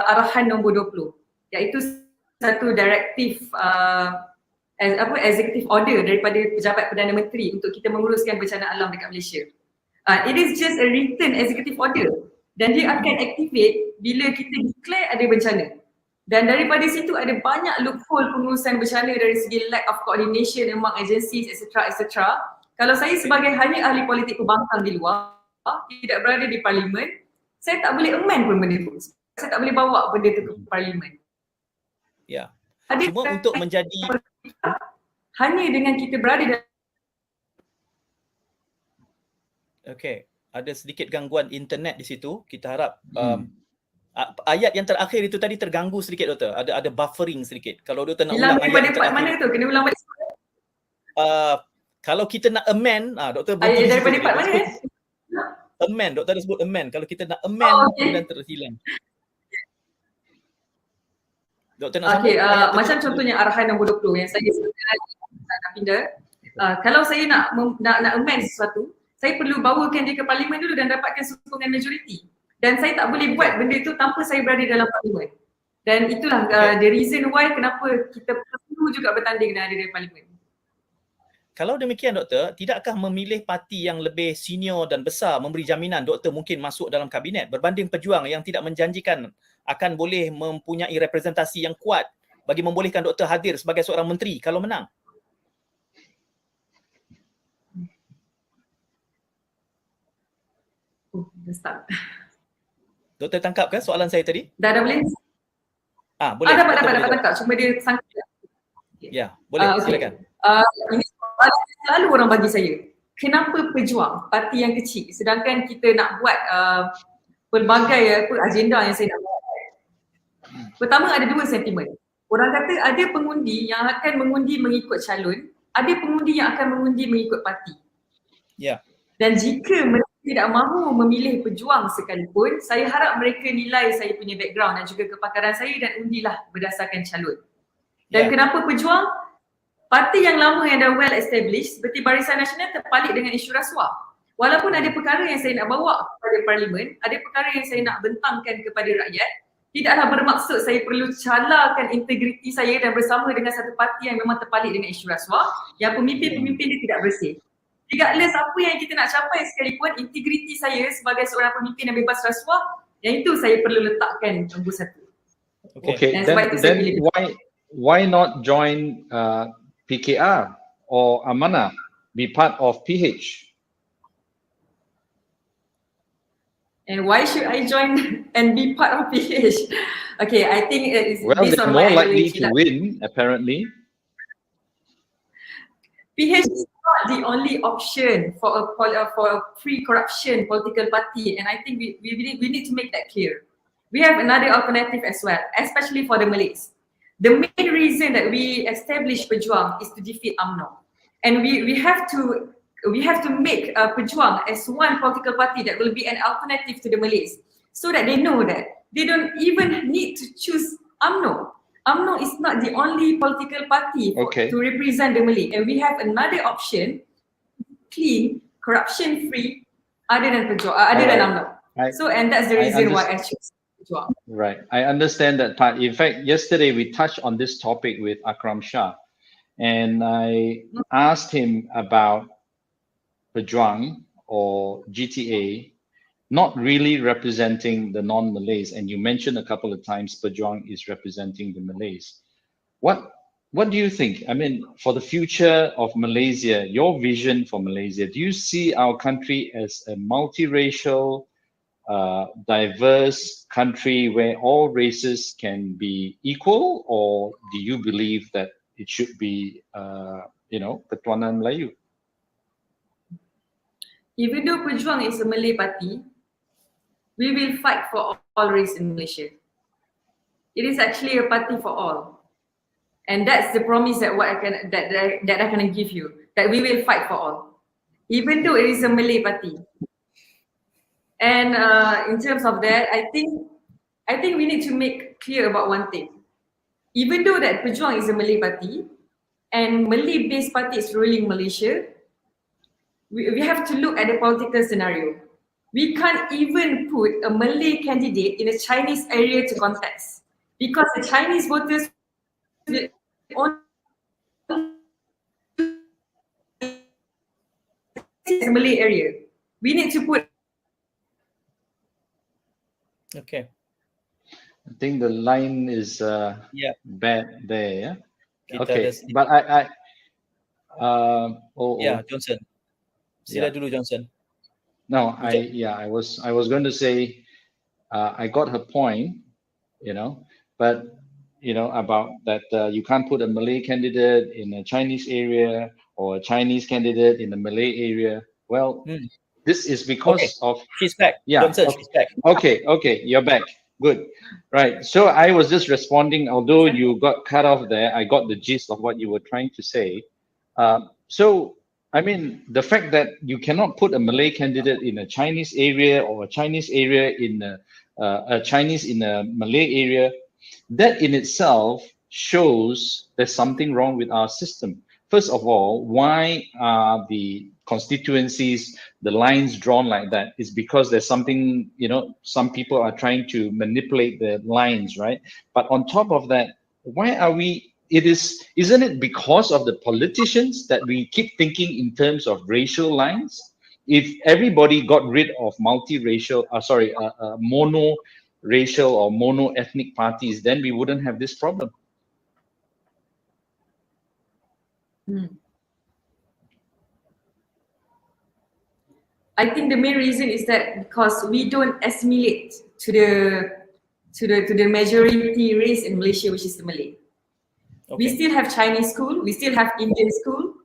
arahan nombor 20, iaitu satu direktif executive order daripada Pejabat Perdana Menteri untuk kita menguruskan bencana alam dekat Malaysia. It is just a written executive order dan dia akan activate bila kita declare ada bencana. Dan daripada situ ada banyak loophole pengurusan bencana dari segi lack of coordination among agencies etc. Kalau saya sebagai hanya ahli politik pembangkang di luar, tidak berada di parlimen, saya tak boleh amend pun benda tu. Saya tak boleh bawa benda tu ke parlimen. Ya. Cuma untuk menjadi hanya dengan kita berada dalam ada sedikit gangguan internet di situ. Kita harap ayat yang terakhir itu tadi terganggu sedikit doktor. Ada buffering sedikit. Kalau doktor nak ulang ayat yang terakhir. Mana tu? Kena ulang balik. Kalau kita nak amend, doktor ayat daripada part mana? Amend, doktor ada sebut amend. Kalau kita nak amend, kemudian terhilang. Doktor nak sambung. Macam contohnya arahan nombor 20 yang saya nak pindah. Kalau saya nak amend sesuatu, saya perlu bawakan dia ke parlimen dulu dan dapatkan sokongan majoriti. Dan saya tak boleh buat benda itu tanpa saya berada dalam parlimen. Dan itulah the reason why kenapa kita perlu juga bertanding dan ada di parlimen. Kalau demikian doktor, tidakkah memilih parti yang lebih senior dan besar memberi jaminan doktor mungkin masuk dalam kabinet berbanding Pejuang yang tidak menjanjikan akan boleh mempunyai representasi yang kuat bagi membolehkan doktor hadir sebagai seorang menteri kalau menang? Doktor tangkap ke soalan saya tadi? Dah boleh? Boleh. Dapat tangkap. Cuma dia sangkut. Ya, boleh, Okay. silakan. Ini soalan selalu orang bagi saya. Kenapa Pejuang, parti yang kecil, sedangkan kita nak buat pelbagai agenda yang saya nak buat. Pertama, ada dua sentimen. Orang kata ada pengundi yang akan mengundi mengikut calon, ada pengundi yang akan mengundi mengikut parti. Ya. Dan jika mereka tidak mahu memilih Pejuang sekalipun, saya harap mereka nilai saya punya background dan juga kepakaran saya dan undilah berdasarkan calon. Dan kenapa Pejuang? Parti yang lama yang dah well established seperti Barisan Nasional terpalit dengan isu rasuah. Walaupun ada perkara yang saya nak bawa kepada parlimen, ada perkara yang saya nak bentangkan kepada rakyat, tidaklah bermaksud saya perlu calarkan integriti saya dan bersama dengan satu parti yang memang terpalit dengan isu rasuah, yang pemimpin-pemimpin dia tidak bersih. Regardless apa yang kita nak capai sekalipun, integriti saya sebagai seorang pemimpin yang bebas rasuah, yang itu saya perlu letakkan nombor satu. Okay, then why not join PKR or Amanah, be part of PH? And why should I join and be part of PH? Okay, I think it is based they're on more my likely to win, apparently. PH is not the only option for a pre-corruption political party, and I think we need to make that clear. We have another alternative as well, especially for the Malays. The main reason that we established Pejuang is to defeat UMNO, and we have to make Pejuang as one political party that will be an alternative to the Malays, so that they know that they don't even need to choose UMNO. UMNO is not the only political party to represent the Malay, and we have another option, clean, corruption-free, other than Pejuang, other than UMNO. And that's the reason why I choose Pejuang. Right, I understand that part. In fact, yesterday we touched on this topic with Akram Shah, and I asked him about Pejuang or GTA not really representing the non-Malays, and you mentioned a couple of times Pejuang is representing the Malays. What do you think? I mean, for the future of Malaysia, your vision for Malaysia, do you see our country as a multiracial, diverse country where all races can be equal, or do you believe that it should be, Ketuanan Melayu? Even though Pejuang is a Malay party, we will fight for all race in Malaysia. It is actually a party for all, and that's the promise that I can give you, that we will fight for all, even though it is a Malay party. And in terms of that, I think we need to make clear about one thing. Even though that Pejuang is a Malay party and Malay-based party is ruling Malaysia, we have to look at the political scenario. We can't even put a Malay candidate in a Chinese area to contest, because the Chinese voters will only the Malay area. We need to put. Okay. I think the line is bad there. Yeah? Okay, but Johnson. Sila dulu, Johnson. No, I was going to say, I got her point, but about that you can't put a Malay candidate in a Chinese area or a Chinese candidate in a Malay area. Well, this is because of. She's back. Yeah. Johnson, she's back. Okay, you're back. Good. Right. So I was just responding, although you got cut off there, I got the gist of what you were trying to say. So, I mean, the fact that you cannot put a Malay candidate in a Chinese area or a Chinese area in a Chinese in a Malay area, that in itself shows there's something wrong with our system. First of all, why are the constituencies, the lines drawn like that? Is because there's something, some people are trying to manipulate the lines, right? But on top of that, why are we, isn't it because of the politicians that we keep thinking in terms of racial lines? If everybody got rid of mono-racial or mono-ethnic parties, then we wouldn't have this problem. I think the main reason is that because we don't assimilate to the majority race in Malaysia, which is the Malay. We still have Chinese school, we still have Indian school,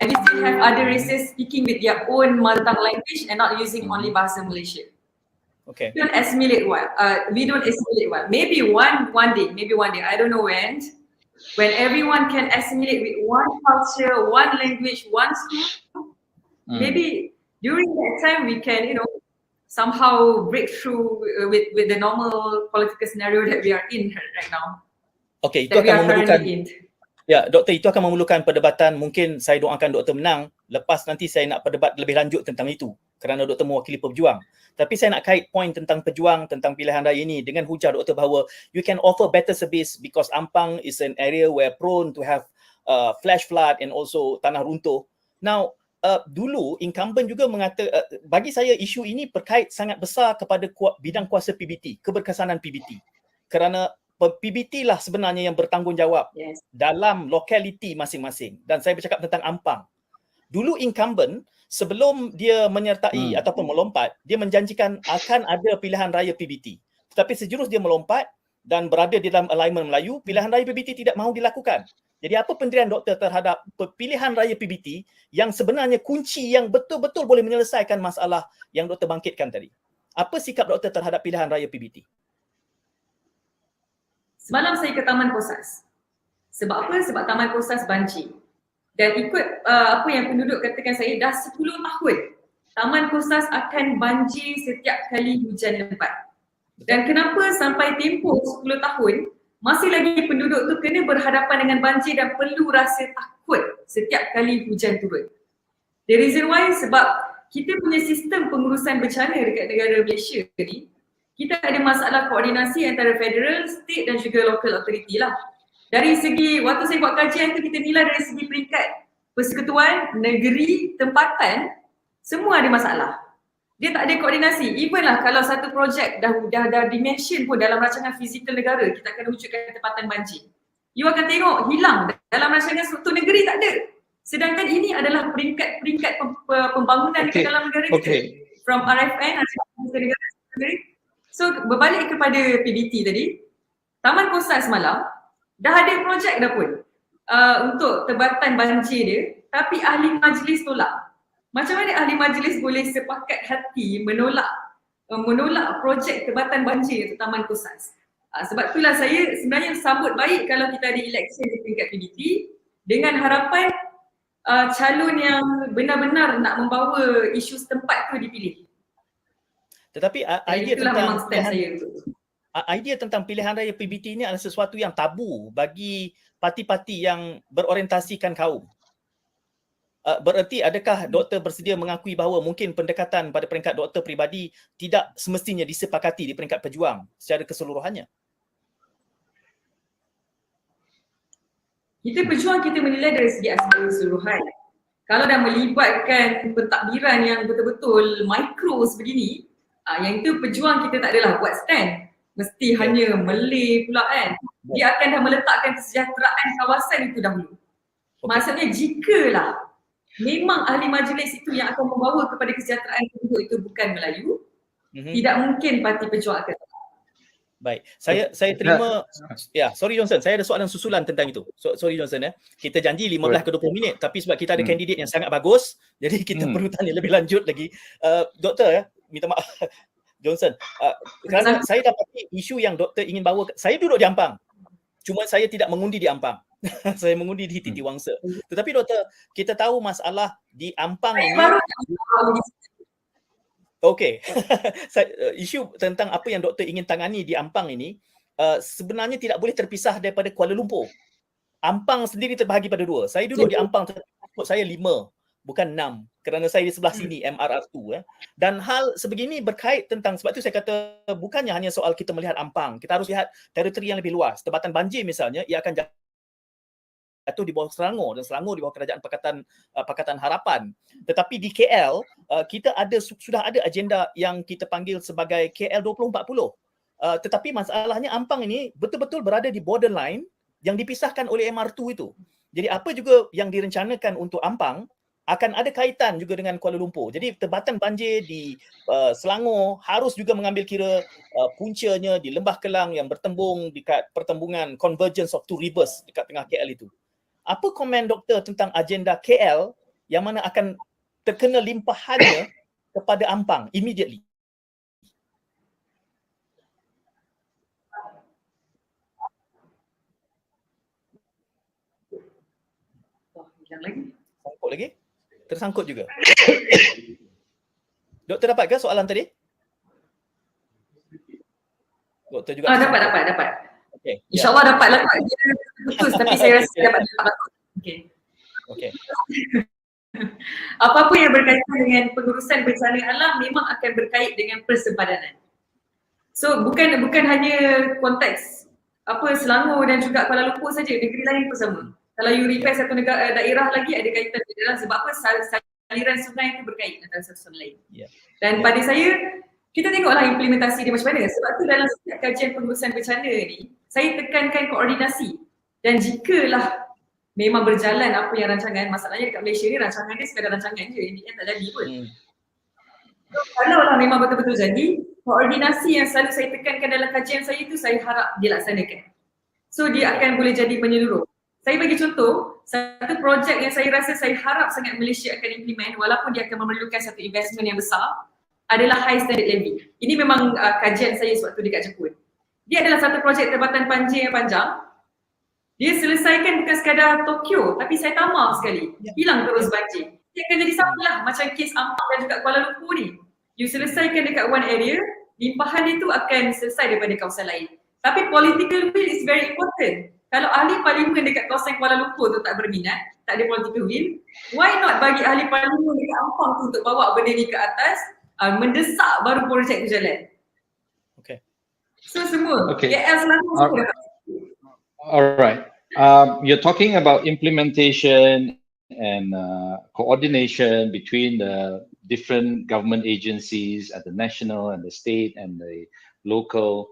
and we still have other races speaking with their own mother tongue language and not using only Bahasa Malaysia. Okay. We don't assimilate well. Maybe one day, I don't know when everyone can assimilate with one culture, one language, one school, maybe during that time we can, somehow break through with the normal political scenario that we are in right now. Okay, itu akan memerlukan, ya doktor, itu akan memerlukan perdebatan. Mungkin saya doakan doktor menang, lepas nanti saya nak berdebat lebih lanjut tentang itu kerana doktor mewakili pejuang. Tapi saya nak kait poin tentang pejuang, tentang pilihan raya ini dengan hujah doktor bahawa you can offer better service because Ampang is an area where prone to have flash flood and also tanah runtuh. Now, dulu incumbent juga bagi saya isu ini berkait sangat besar kepada bidang kuasa PBT, keberkesanan PBT. Kerana PBT lah sebenarnya yang bertanggungjawab dalam lokaliti masing-masing. Dan saya bercakap tentang Ampang. Dulu incumbent sebelum dia menyertai ataupun melompat, dia menjanjikan akan ada pilihan raya PBT. Tetapi sejurus dia melompat dan berada di dalam alignment Melayu, pilihan raya PBT tidak mahu dilakukan. Jadi apa pendirian doktor terhadap pilihan raya PBT yang sebenarnya kunci yang betul-betul boleh menyelesaikan masalah yang doktor bangkitkan tadi? Apa sikap doktor terhadap pilihan raya PBT? Semalam saya ke Taman Kosas. Sebab apa? Sebab Taman Kosas banjir. Dan ikut apa yang penduduk katakan saya, dah 10 tahun Taman Kosas akan banjir setiap kali hujan lebat. Dan kenapa sampai tempoh 10 tahun masih lagi penduduk tu kena berhadapan dengan banjir dan perlu rasa takut setiap kali hujan turun? The reason why, sebab kita punya sistem pengurusan bencana dekat negara Malaysia ni, kita ada masalah koordinasi antara federal, state dan juga local authority lah. Dari segi, waktu saya buat kajian tu, kita nilai dari segi peringkat persekutuan, negeri, tempatan, semua ada masalah. Dia tak ada koordinasi. Even lah kalau satu projek dah dimension pun dalam rancangan fizikal negara, kita akan wujudkan tempatan banjir. You akan tengok hilang dalam rancangan struktur negeri, tak ada. Sedangkan ini adalah peringkat pembangunan dekat dalam negara kita. From RFN, negara. So berbalik kepada PBT tadi, Taman Kosas semalam, dah ada projek dah pun untuk tebatan banjir dia, tapi ahli majlis tolak. Macam mana ahli majlis boleh sepakat hati menolak projek tebatan banjir untuk Taman Kosas? Sebab itulah saya sebenarnya sambut baik kalau kita ada election di peringkat PBT dengan harapan calon yang benar-benar nak membawa isu setempat tu dipilih. Tetapi idea tentang pilihan raya PBT ini adalah sesuatu yang tabu bagi parti-parti yang berorientasikan kaum. Bererti adakah doktor bersedia mengakui bahawa mungkin pendekatan pada peringkat doktor peribadi tidak semestinya disepakati di peringkat pejuang secara keseluruhannya? Kita pejuang, kita menilai dari segi aspek keseluruhan. Kalau dah melibatkan pentadbiran yang betul-betul mikro sebegini, yang itu pejuang kita tak adalah buat stand. Mesti hanya Malay pula kan. Dia akan dah meletakkan kesejahteraan kawasan itu dahulu. Maksudnya jikalah memang ahli majlis itu yang akan membawa kepada kesejahteraan penduduk itu bukan Melayu, tidak mungkin parti pejuang akan. Baik, saya terima. Ya, sorry Johnson, saya ada soalan susulan tentang itu. Sorry Johnson ya. Kita janji 15 ke 20 minit tapi sebab kita ada kandidat yang sangat bagus, jadi kita perlu tanya lebih lanjut lagi. Doktor ya, minta maaf Johnson. Kerana saya dapati isu yang doktor ingin bawa, saya duduk di Ampang. Cuma saya tidak mengundi di Ampang. Saya mengundi di Titi Wangsa. Tetapi doktor, kita tahu masalah di Ampang ini. Okey. Isu tentang apa yang doktor ingin tangani di Ampang ini sebenarnya tidak boleh terpisah daripada Kuala Lumpur. Ampang sendiri terbahagi pada dua. Saya duduk di Ampang, saya 5, bukan 6. Kerana saya di sebelah sini, MRR2. Dan hal sebegini berkait tentang, sebab itu saya kata bukannya hanya soal kita melihat Ampang. Kita harus lihat teritori yang lebih luas. Tebatan banjir misalnya, ia akan jatuh di bawah Selangor dan Selangor di bawah Kerajaan Pakatan Harapan. Tetapi di KL, kita sudah ada agenda yang kita panggil sebagai KL 2040. Tetapi masalahnya Ampang ini betul-betul berada di borderline yang dipisahkan oleh MR2 itu. Jadi apa juga yang direncanakan untuk Ampang, akan ada kaitan juga dengan Kuala Lumpur. Jadi tempatan banjir di Selangor harus juga mengambil kira puncanya di Lembah Kelang yang bertembung dekat pertembungan convergence of two rivers dekat tengah KL itu. Apa komen doktor tentang agenda KL yang mana akan terkena limpahannya kepada Ampang immediately? Sangkut lagi? Tersangkut juga. Doktor dapat ke soalan tadi? Doktor juga dapat. Okay. InsyaAllah dapat lah. Dia putus tapi saya rasa dapat. Okay. Apa-apa yang berkaitan dengan pengurusan bencana alam memang akan berkait dengan persempadanan. So bukan hanya konteks Selangor dan juga Kuala Lumpur saja, negeri lain pun sama. Kalau you repair satu daerah lagi ada kaitan dengan sebab apa aliran sungai itu berkait antara satu sama lain. Dan pada saya, kita tengoklah implementasi dia macam mana. Sebab tu dalam setiap kajian pengurusan bencana ni, saya tekankan koordinasi. Dan jikalah memang berjalan apa yang rancangan, masalahnya dekat Malaysia ni rancangan dia sekadar rancangan je, ini kan tak jadi pun. So, kalaulah memang betul-betul jadi, koordinasi yang selalu saya tekankan dalam kajian saya itu saya harap dilaksanakan. So dia akan boleh jadi menyeluruh. Saya bagi contoh, satu projek yang saya rasa saya harap sangat Malaysia akan implement walaupun dia akan memerlukan satu investment yang besar adalah high standard levy. Ini memang kajian saya sewaktu dekat Jepun. Dia adalah satu projek tempatan banjir yang panjang. Dia selesaikan bukan sekadar Tokyo tapi Saitama sekali. Hilang terus banjir. Dia akan jadi sama lah macam kes Ampang dan juga Kuala Lumpur ni. You selesaikan dekat one area, limpahan itu akan selesai daripada kawasan lain. Tapi political will is very important. Kalau ahli parlimen dekat kawasan Kuala Lumpur tu tak berminat, tak ada political will, why not bagi ahli parlimen dekat Ampang tu untuk bawa benda ni ke atas, mendesak baru projek tu jalan. Okay. So semua, Okay. KL Selangor. Alright. You're talking about implementation and coordination between the different government agencies at the national and the state and the local.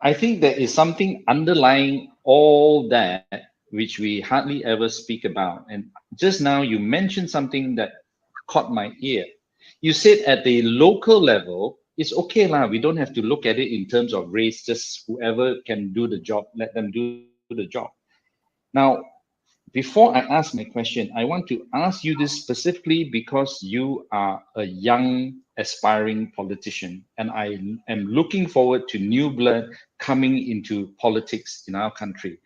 I think there is something underlying all that which we hardly ever speak about. And just now you mentioned something that caught my ear. You said at the local level, it's okay lah, we don't have to look at it in terms of race, just whoever can do the job, let them do the job. Now, before I ask my question, I want to ask you this specifically because you are a young aspiring politician and I am looking forward to new blood coming into politics in our country,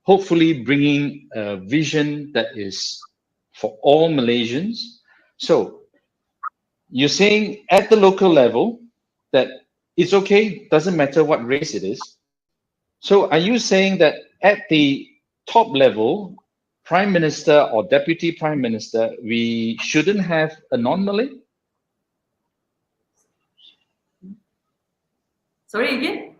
hopefully bringing a vision that is for all Malaysians. So you're saying at the local level that it's okay, doesn't matter what race it is. So are you saying that at the top level, Prime Minister or Deputy Prime Minister, we shouldn't have a non-Malay? Sorry again?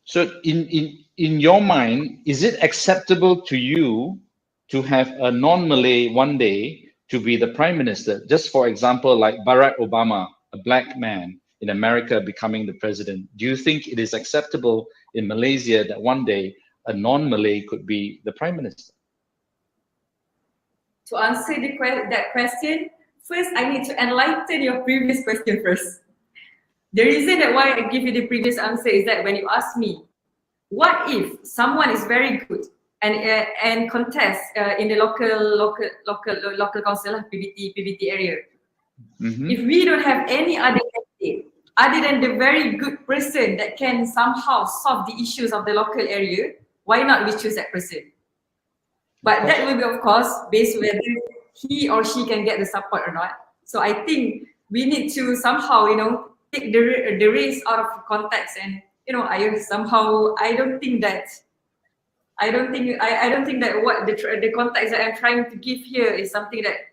So in your mind, is it acceptable to you to have a non-Malay one day to be the Prime Minister? Just for example, like Barack Obama, a black man in America becoming the president. Do you think it is acceptable in Malaysia that one day a non-Malay could be the Prime Minister? To answer that question, first I need to enlighten your previous question first. The reason that why I give you the previous answer is that when you ask me, what if someone is very good and contest in the local council, PBT area? If we don't have any other candidate other than the very good person that can somehow solve the issues of the local area, why not we choose that person? But that will be, of course, based whether he or she can get the support or not. So I think we need to somehow, take the race out of context, and I don't think that what the context that I'm trying to give here is something that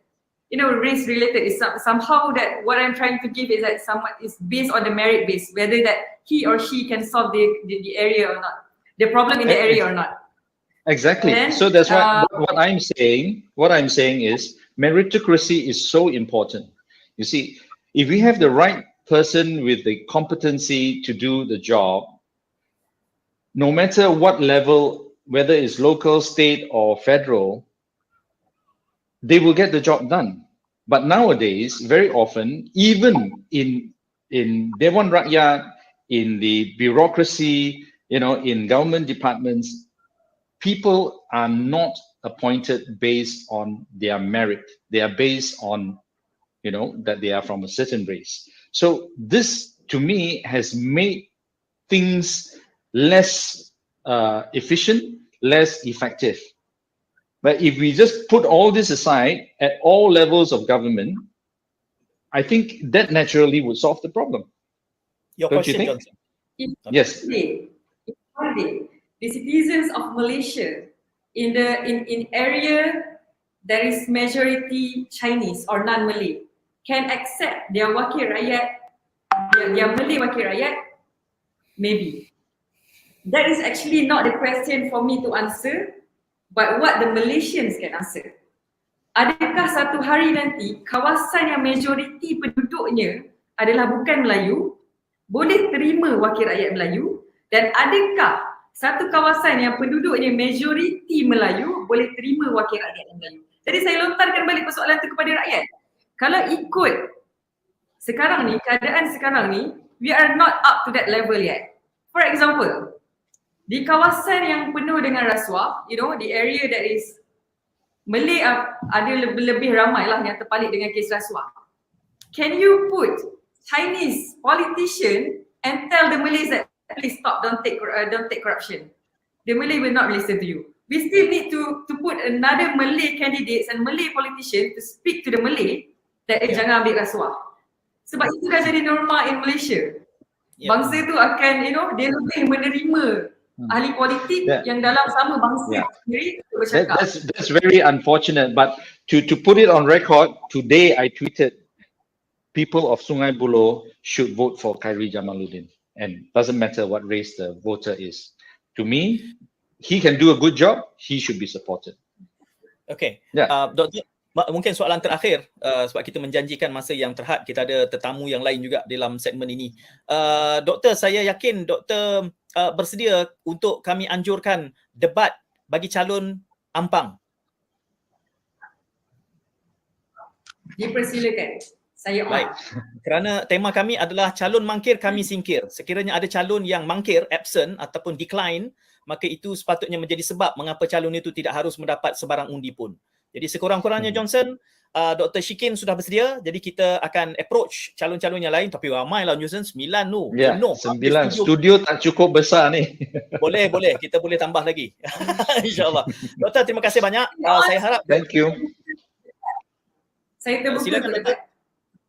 race related. Is somehow that what I'm trying to give is that someone is based on the merit base, whether that he or she can solve the area or not, the problem in the area or not. Exactly. Then, so that's what I'm saying. What I'm saying is meritocracy is so important. You see, if we have the right person with the competency to do the job, no matter what level, whether it's local, state, or federal, they will get the job done. But nowadays, very often, even in Dewan Rakyat, in the bureaucracy, in government departments, people are not appointed based on their merit. They are based on, that they are from a certain race. So this, to me, has made things less efficient, less effective. But if we just put all this aside at all levels of government, I think that naturally would solve the problem. Your Don't question, you think? Johnson. Yes. One day, the citizens of Malaysia in area that is majority Chinese or non-Malay can accept their wakil rakyat, their Malay wakil rakyat, maybe. That is actually not the question for me to answer, but what the Malaysians can answer. Adakah satu hari nanti kawasan yang majoriti penduduknya adalah bukan Melayu boleh terima wakil rakyat Melayu, dan adakah satu kawasan yang penduduknya majoriti Melayu boleh terima wakil rakyat Melayu? Jadi saya lontarkan balik persoalan itu kepada rakyat. Kalau ikut sekarang ni, keadaan sekarang ni, we are not up to that level yet. For example, di kawasan yang penuh dengan rasuah, the area that is Malay ada lebih ramai lah yang terpalit dengan kes rasuah. Can you put Chinese politician and tell the Malays that please stop, don't take corruption? The Malay will not listen to you. We still need to put another Malay candidates and Malay politician to speak to the Malay that jangan ambil rasuah. Sebab itu dah jadi norma in Malaysia. Bangsa tu akan, dia lebih menerima ahli politik yang dalam sama bangsa sendiri bercakap. That's very unfortunate, but to put it on record, today I tweeted people of Sungai Buloh should vote for Khairi Jamaluddin, and doesn't matter what race the voter is. To me, he can do a good job, he should be supported. Okay. Doktor, mungkin soalan terakhir, sebab kita menjanjikan masa yang terhad, kita ada tetamu yang lain juga dalam segmen ini. Doktor, saya yakin doktor bersedia untuk kami anjurkan debat bagi calon Ampang. Dipersilakan. Saya baik. Kerana tema kami adalah calon mangkir kami singkir. Sekiranya ada calon yang mangkir, absent ataupun decline, maka itu sepatutnya menjadi sebab mengapa calon itu tidak harus mendapat sebarang undi pun. Jadi sekurang-kurangnya Johnson, Dr. Asyikin sudah bersedia, jadi kita akan approach calon-calon yang lain, tapi ramai lah Johnson, 9 tu. Ya, 9. Studio tak cukup besar ni. Boleh, kita boleh tambah lagi. InsyaAllah. Doktor, terima kasih banyak. Saya harap. Thank you. Saya terbuka untuk debat.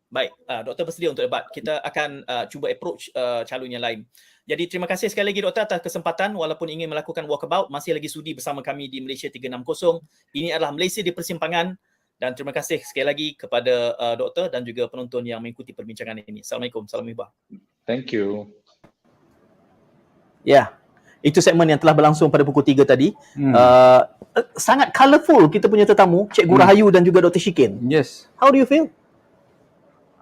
Baik, doktor bersedia untuk debat. Kita akan cuba approach calon yang lain. Jadi terima kasih sekali lagi doktor atas kesempatan, walaupun ingin melakukan walkabout, masih lagi sudi bersama kami di Malaysia 360. Ini adalah Malaysia di Persimpangan, dan terima kasih sekali lagi kepada doktor dan juga penonton yang mengikuti perbincangan ini. Assalamualaikum, salam hibah. Thank you. Ya, itu segmen yang telah berlangsung pada pukul 3 tadi. Sangat colourful kita punya tetamu, Cikgu Rahayu dan juga Dr. Asyikin. Yes. How do you feel?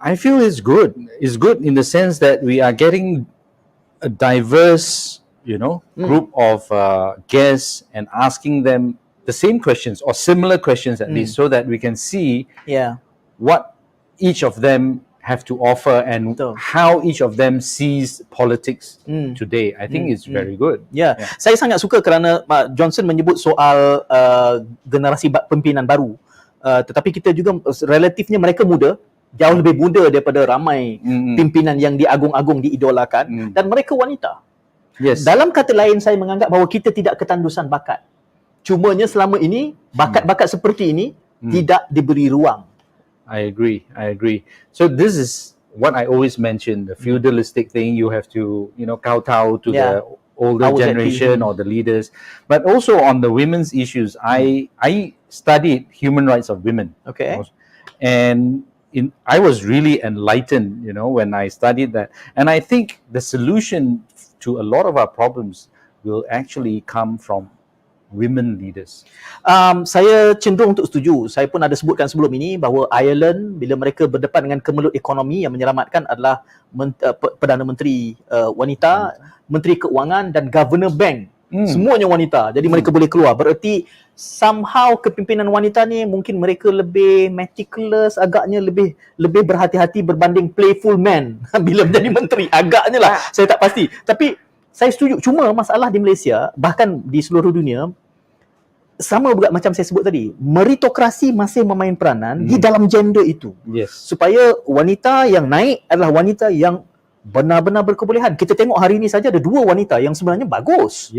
I feel it's good. It's good in the sense that we are getting a diverse, group of guests and asking them the same questions or similar questions at least, so that we can see what each of them have to offer and how each of them sees politics today. I think it's very good. Saya sangat suka kerana Johnson menyebut soal generasi pimpinan baru, tetapi kita juga relatifnya mereka muda, jauh lebih muda daripada ramai pimpinan yang diagung-agung, diidolakan, dan mereka wanita. Dalam kata lain, saya menganggap bahawa kita tidak ketandusan bakat. Cumanya selama ini, bakat-bakat seperti ini tidak diberi ruang. I agree. So this is what I always mention, the feudalistic thing. You have to, kowtow to the older generation or the leaders. But also on the women's issues, I studied human rights of women. Okay. And I was really enlightened, when I studied that. And I think the solution to a lot of our problems will actually come from women leaders. Saya cenderung untuk setuju. Saya pun ada sebutkan sebelum ini bahawa Ireland, bila mereka berdepan dengan kemelut ekonomi, yang menyelamatkan adalah Perdana Menteri wanita, Menteri Keuangan dan Governor Bank Semuanya wanita. Jadi mereka boleh keluar. Bererti somehow kepimpinan wanita ni mungkin mereka lebih meticulous, agaknya lebih berhati-hati berbanding playful man bila menjadi menteri. Agaknya lah. Saya tak pasti. Tapi saya setuju. Cuma masalah di Malaysia, bahkan di seluruh dunia, sama juga macam saya sebut tadi, meritokrasi masih memain peranan di dalam gender itu. Supaya wanita yang naik adalah wanita yang benar-benar berkebolehan. Kita tengok hari ini saja ada 2 wanita yang sebenarnya bagus.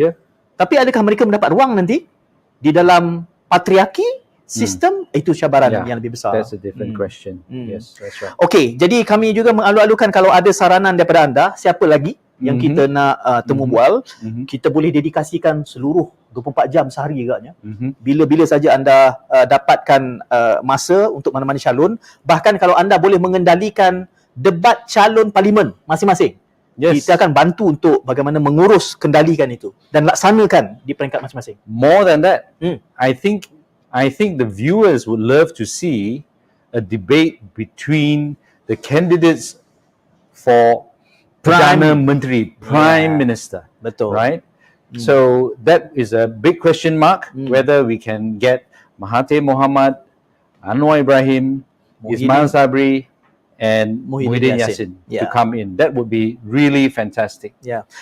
Tapi adakah mereka mendapat ruang nanti di dalam patriarki sistem? Itu cabaran yang lebih besar. That's a different question. Yes, that's right. Okey, jadi kami juga mengalu-alukan kalau ada saranan daripada anda, siapa lagi yang kita nak temu bual, kita boleh dedikasikan seluruh 24 jam sehari agaknya. Bila-bila saja anda dapatkan masa untuk menemani calon, bahkan kalau anda boleh mengendalikan debat calon parlimen masing-masing. Kita akan bantu untuk bagaimana mengurus, kendalikan itu dan laksanakan di peringkat masing-masing. More than that, I think the viewers would love to see a debate between the candidates for Perdana Menteri, Prime Minister. Betul. Right? So that is a big question mark whether we can get Mahathir Mohamad, Anwar Ibrahim, Ismail Sabri and Muhyiddin Yassin to come in. That would be really fantastic.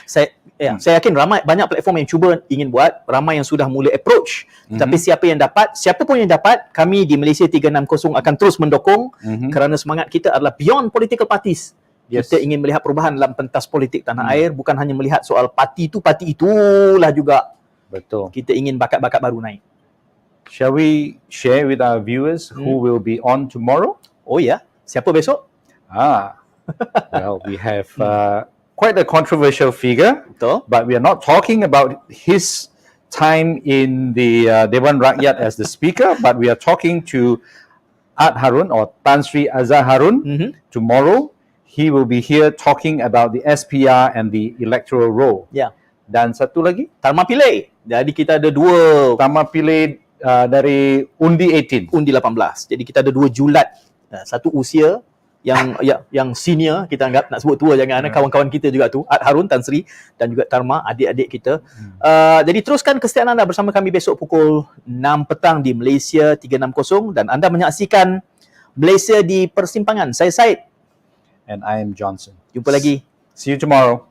Saya yakin banyak platform yang cuba ingin buat, ramai yang sudah mula approach. Tapi siapa pun yang dapat, kami di Malaysia 360 akan terus mendukung kerana semangat kita adalah beyond political parties. Kita ingin melihat perubahan dalam pentas politik tanah air, bukan hanya melihat soal parti itulah juga. Betul. Kita ingin bakat-bakat baru naik. Shall we share with our viewers who will be on tomorrow? Oh ya. Siapa besok? Well, we have quite a controversial figure, but we are not talking about his time in the Dewan Rakyat as the speaker, but we are talking to Ad Harun or Tan Sri Azhar Harun. Tomorrow, he will be here talking about the SPR and the electoral roll. Dan satu lagi, Tarma Pilih. Jadi kita ada 2 Tarma Pilih dari Undi 18. Undi 18. Jadi kita ada 2 julat. Satu usia yang senior, kita anggap, nak sebut tua jangan, kawan-kawan kita juga tu, Ad Harun, Tan Sri dan juga Tarma, adik-adik kita. Jadi teruskan kesetiaan anda bersama kami besok pukul 6 petang di Malaysia 360 dan anda menyaksikan Malaysia di Persimpangan. Saya Syed. And I am Johnson. Jumpa lagi. See you tomorrow.